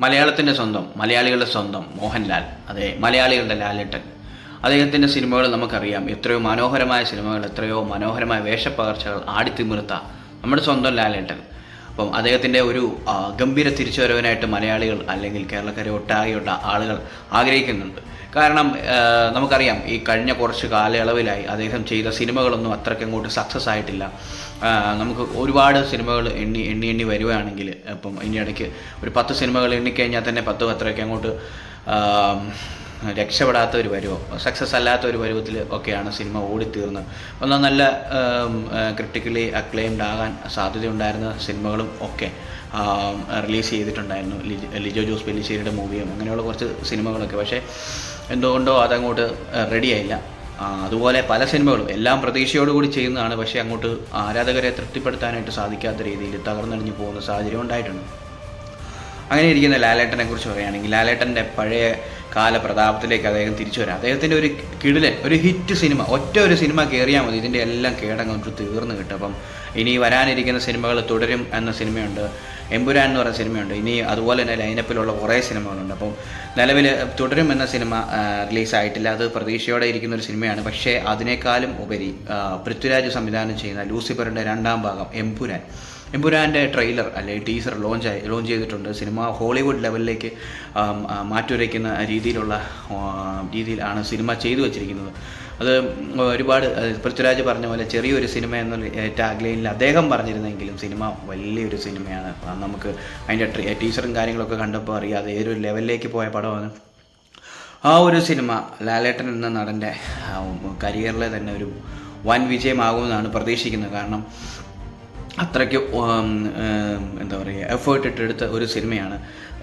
മലയാളത്തിൻ്റെ സ്വന്തം, മലയാളികളുടെ സ്വന്തം മോഹൻലാൽ, അതെ, മലയാളികളുടെ ലാലേട്ടൻ. അദ്ദേഹത്തിൻ്റെ സിനിമകൾ നമുക്കറിയാം. എത്രയോ മനോഹരമായ സിനിമകൾ, എത്രയോ മനോഹരമായ വേഷപ്പകർച്ചകൾ ആടിത്തിമിർത്ത നമ്മുടെ സ്വന്തം ലാലേട്ടൻ. അപ്പം അദ്ദേഹത്തിൻ്റെ ഒരു ഗംഭീര തിരിച്ചുവരവിനായിട്ട് മലയാളികൾ അല്ലെങ്കിൽ കേരളക്കര ഒട്ടാകെയുള്ള ആളുകൾ ആഗ്രഹിക്കുന്നുണ്ട്. കാരണം നമുക്കറിയാം, ഈ കഴിഞ്ഞ കുറച്ച് കാലയളവിലായി അദ്ദേഹം ചെയ്ത സിനിമകളൊന്നും അത്രയ്ക്കങ്ങോട്ട് സക്സസ് ആയിട്ടില്ല. നമുക്ക് ഒരുപാട് സിനിമകൾ എണ്ണി വരുവാണെങ്കിൽ ഇപ്പം ഇനി ഇടയ്ക്ക് ഒരു 10 സിനിമകൾ എണ്ണിക്കഴിഞ്ഞാൽ തന്നെ 10 അത്രയ്ക്ക് അങ്ങോട്ട് രക്ഷപ്പെടാത്ത ഒരു പരുവം, സക്സസ് അല്ലാത്ത ഒരു പരുവത്തിൽ ഒക്കെയാണ് സിനിമ ഓടിത്തീർന്നത്. എന്നാൽ നല്ല ക്രിട്ടിക്കലി അക്ലെയിംഡ് ആകാൻ സാധ്യതയുണ്ടായിരുന്ന സിനിമകളും ഒക്കെ റിലീസ് ചെയ്തിട്ടുണ്ടായിരുന്നു. ലിജോ ജോസ് പെല്ലിശ്ശേരിയുടെ മൂവിയും അങ്ങനെയുള്ള കുറച്ച് സിനിമകളൊക്കെ. പക്ഷേ എന്തുകൊണ്ടോ അതങ്ങോട്ട് റെഡിയായില്ല. അതുപോലെ പല സിനിമകളും എല്ലാം പ്രതീക്ഷയോടുകൂടി ചെയ്യുന്നതാണ്, പക്ഷേ അങ്ങോട്ട് ആരാധകരെ തൃപ്തിപ്പെടുത്താനായിട്ട് സാധിക്കാത്ത രീതിയിൽ തകർന്നടിഞ്ഞു പോകുന്ന സാഹചര്യം ഉണ്ടായിട്ടുണ്ട്. അങ്ങനെ ഇരിക്കുന്ന ലാലേട്ടനെ കുറിച്ച് പറയുകയാണെങ്കിൽ, ലാലേട്ടൻ്റെ പഴയ കാല പ്രതാപത്തിലേക്ക് അദ്ദേഹം തിരിച്ചു വരാം. അദ്ദേഹത്തിൻ്റെ ഒരു കിടിലൻ ഒരു ഹിറ്റ് സിനിമ, ഒരു സിനിമ കയറിയാൽ മതി, ഇതിൻ്റെ എല്ലാം കേടങ്ങോട്ട് തീർന്നു കിട്ടും. അപ്പം ഇനി വരാനിരിക്കുന്ന സിനിമകൾ തുടരും എന്ന സിനിമയുണ്ട്, എമ്പുരാൻ എന്ന് പറയുന്ന സിനിമയുണ്ട്, ഇനി അതുപോലെ തന്നെ ലൈനപ്പിലുള്ള കുറേ സിനിമകളുണ്ട്. അപ്പം നിലവിൽ തുടരും എന്ന സിനിമ റിലീസായിട്ടില്ല. അത് പ്രതീക്ഷയോടെ ഇരിക്കുന്ന ഒരു സിനിമയാണ്. പക്ഷേ അതിനേക്കാളും ഉപരി പൃഥ്വിരാജ് സംവിധാനം ചെയ്യുന്ന ലൂസിഫറിൻ്റെ 2ാം ഭാഗം എമ്പുരാൻ്റെ ട്രെയിലർ അല്ലെങ്കിൽ ടീസർ ലോഞ്ച് ചെയ്തിട്ടുണ്ട്. സിനിമ ഹോളിവുഡ് ലെവലിലേക്ക് മാറ്റുരയ്ക്കുന്ന രീതിയിലാണ് സിനിമ ചെയ്തു വച്ചിരിക്കുന്നത്. അത് ഒരുപാട് പൃഥ്വിരാജ് പറഞ്ഞ പോലെ ചെറിയൊരു സിനിമ എന്ന ടാഗ്ലൈനിൽ അദ്ദേഹം പറഞ്ഞിരുന്നെങ്കിലും സിനിമ വലിയൊരു സിനിമയാണ്. നമുക്ക് അതിൻ്റെ ടീസറും കാര്യങ്ങളൊക്കെ കണ്ടപ്പോൾ അറിയാം അത് ഏതൊരു ലെവലിലേക്ക് പോയ പടമാണ്. ആ ഒരു സിനിമ ലാലേട്ടൻ എന്ന നടൻ്റെ കരിയറിലെ തന്നെ ഒരു വൻ വിജയമാകുമെന്നാണ് പ്രതീക്ഷിക്കുന്നത്. കാരണം അത്രയ്ക്ക് എന്താ പറയുക, എഫേർട്ട് ഇട്ടെടുത്ത ഒരു സിനിമയാണ്.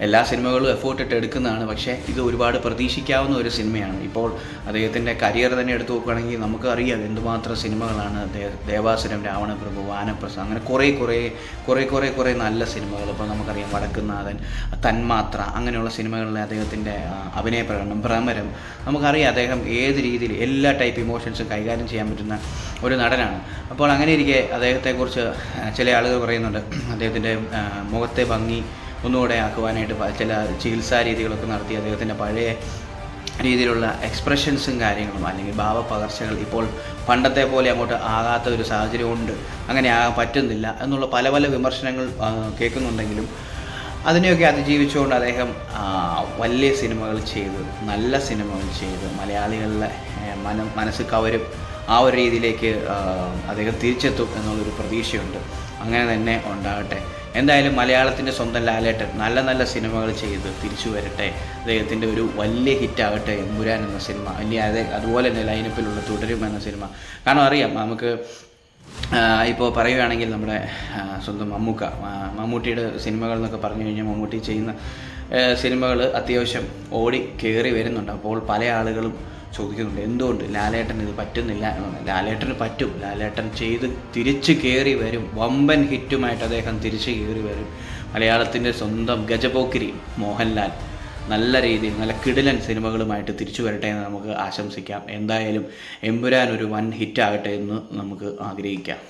എല്ലാ സിനിമകളും എഫേർട്ട് ഇട്ട് എടുക്കുന്നതാണ്, പക്ഷേ ഇത് ഒരുപാട് പ്രതീക്ഷിക്കാവുന്ന ഒരു സിനിമയാണ്. ഇപ്പോൾ അദ്ദേഹത്തിൻ്റെ കരിയർ തന്നെ എടുത്തു നോക്കുകയാണെങ്കിൽ നമുക്കറിയാം എന്തുമാത്രം സിനിമകളാണ്. ദേവാസുരം, രാവണപ്രഭു, വാനപ്രസ്ഥം, അങ്ങനെ കുറേ നല്ല സിനിമകൾ. ഇപ്പോൾ നമുക്കറിയാം വടക്കുന്നാഥൻ, തന്മാത്ര, അങ്ങനെയുള്ള സിനിമകളിലെ അദ്ദേഹത്തിൻ്റെ അഭിനയ പ്രകടനം, ഭ്രമരം, നമുക്കറിയാം അദ്ദേഹം ഏത് രീതിയിൽ എല്ലാ ടൈപ്പ് ഇമോഷൻസും കൈകാര്യം ചെയ്യാൻ പറ്റുന്ന ഒരു നടനാണ്. അപ്പോൾ അങ്ങനെ ഇരിക്കെ അദ്ദേഹത്തെക്കുറിച്ച് ചില ആളുകൾ പറയുന്നുണ്ട്, അദ്ദേഹത്തിൻ്റെ മുഖത്തെ ഭംഗി ഒന്നുകൂടെ ആക്കുവാനായിട്ട് ചില ചികിത്സാ രീതികളൊക്കെ നടത്തി അദ്ദേഹത്തിൻ്റെ പഴയ രീതിയിലുള്ള എക്സ്പ്രഷൻസും കാര്യങ്ങളും അല്ലെങ്കിൽ ഭാവപകർച്ചകൾ ഇപ്പോൾ പണ്ടത്തെ പോലെ അങ്ങോട്ട് ആകാത്ത ഒരു സാഹചര്യമുണ്ട്, അങ്ങനെ ആകാൻ പറ്റുന്നില്ല എന്നുള്ള പല വിമർശനങ്ങൾ കേൾക്കുന്നുണ്ടെങ്കിലും അതിനെയൊക്കെ അതിജീവിച്ചുകൊണ്ട് അദ്ദേഹം വലിയ സിനിമകൾ ചെയ്ത്, നല്ല സിനിമകൾ ചെയ്ത് മലയാളികളുടെ മനസ്സ് കവരും ആ ഒരു രീതിയിലേക്ക് അദ്ദേഹം തിരിച്ചെത്തും എന്നുള്ളൊരു പ്രതീക്ഷയുണ്ട്. അങ്ങനെ തന്നെ ഉണ്ടാകട്ടെ. എന്തായാലും മലയാളത്തിൻ്റെ സ്വന്തം ലാലേട്ടൻ നല്ല സിനിമകൾ ചെയ്ത് തിരിച്ചു വരട്ടെ. അദ്ദേഹത്തിൻ്റെ ഒരു വലിയ ഹിറ്റാകട്ടെ എമ്പുരാൻ എന്ന സിനിമ. ഇനി അതുപോലെ തന്നെ ലൈനപ്പിലുള്ള തുടരും എന്ന സിനിമ. കാരണം അറിയാം, നമുക്ക് ഇപ്പോൾ പറയുകയാണെങ്കിൽ നമ്മുടെ സ്വന്തം മമ്മൂട്ടിയുടെ സിനിമകൾ എന്നൊക്കെ പറഞ്ഞു കഴിഞ്ഞാൽ മമ്മൂട്ടി ചെയ്യുന്ന സിനിമകൾ അത്യാവശ്യം ഓടി കയറി വരുന്നുണ്ട്. അപ്പോൾ പല ആളുകളും ചോദിക്കുന്നുണ്ട് എന്തുകൊണ്ട് ലാലേട്ടൻ ഇത് പറ്റുന്നില്ല എന്നാണ്. ലാലേട്ടന് പറ്റും. ലാലേട്ടൻ ചെയ്ത് തിരിച്ച് കയറി വരും. വമ്പൻ ഹിറ്റുമായിട്ട് അദ്ദേഹം തിരിച്ച് കയറി വരും. മലയാളത്തിൻ്റെ സ്വന്തം ഗജപോക്കിരി മോഹൻലാൽ നല്ല രീതിയിൽ നല്ല കിടിലൻ സിനിമകളുമായിട്ട് തിരിച്ചു വരട്ടെ എന്ന് നമുക്ക് ആശംസിക്കാം. എന്തായാലും എമ്പുരാൻ ഒരു വൻ ഹിറ്റാകട്ടെ എന്ന് നമുക്ക് ആഗ്രഹിക്കാം.